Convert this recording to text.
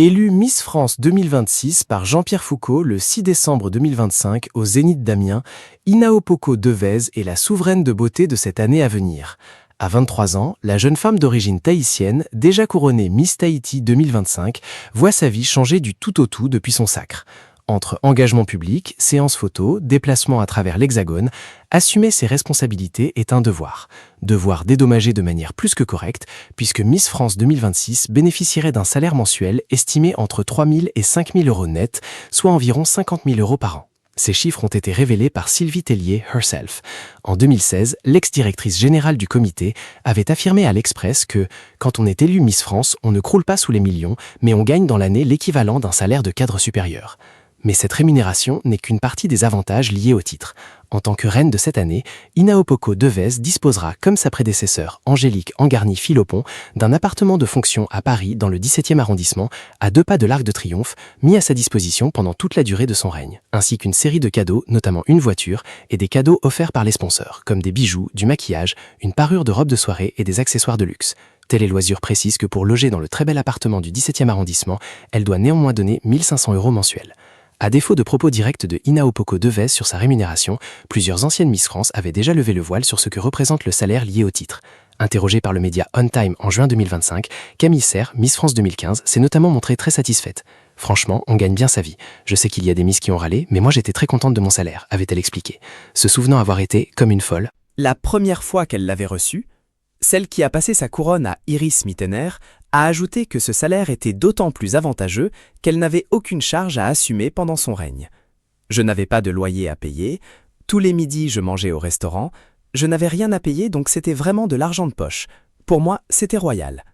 Élue Miss France 2026 par Jean-Pierre Foucault le 6 décembre 2025 au Zénith d'Amiens, Inaopoko Devez est la souveraine de beauté de cette année à venir. À 23 ans, la jeune femme d'origine tahitienne, déjà couronnée Miss Tahiti 2025, voit sa vie changer du tout au tout depuis son sacre. Entre engagement public, séances photos, déplacements à travers l'Hexagone, assumer ses responsabilités est un devoir. Devoir dédommagé de manière plus que correcte, puisque Miss France 2026 bénéficierait d'un salaire mensuel estimé entre 3 000 et 5 000 euros net, soit environ 50 000 euros par an. Ces chiffres ont été révélés par Sylvie Tellier herself. En 2016, l'ex-directrice générale du comité avait affirmé à l'Express que « quand on est élu Miss France, on ne croule pas sous les millions, mais on gagne dans l'année l'équivalent d'un salaire de cadre supérieur ». Mais cette rémunération n'est qu'une partie des avantages liés au titre. En tant que reine de cette année, Inaopoko Devez disposera, comme sa prédécesseur Angélique Angarny-Philopon, d'un appartement de fonction à Paris dans le 17e arrondissement, à 2 pas de l'Arc de Triomphe, mis à sa disposition pendant toute la durée de son règne, ainsi qu'une série de cadeaux, notamment une voiture, et des cadeaux offerts par les sponsors, comme des bijoux, du maquillage, une parure de robe de soirée et des accessoires de luxe. Télé Loisirs précise que pour loger dans le très bel appartement du 17e arrondissement, elle doit néanmoins donner 1 500 euros mensuels. À défaut de propos directs de Inaopoko Devez sur sa rémunération, plusieurs anciennes Miss France avaient déjà levé le voile sur ce que représente le salaire lié au titre. Interrogée par le média On Time en juin 2025, Camille Serre, Miss France 2015, s'est notamment montrée très satisfaite. « Franchement, on gagne bien sa vie. Je sais qu'il y a des Miss qui ont râlé, mais moi j'étais très contente de mon salaire », avait-elle expliqué, se souvenant avoir été, comme une folle, La première fois qu'elle l'avait reçu, celle qui a passé sa couronne à Iris Mittener a ajouté que ce salaire était d'autant plus avantageux qu'elle n'avait aucune charge à assumer pendant son règne. Je n'avais pas de loyer à payer, tous les midis je mangeais au restaurant, je n'avais rien à payer donc c'était vraiment de l'argent de poche. Pour moi, c'était royal.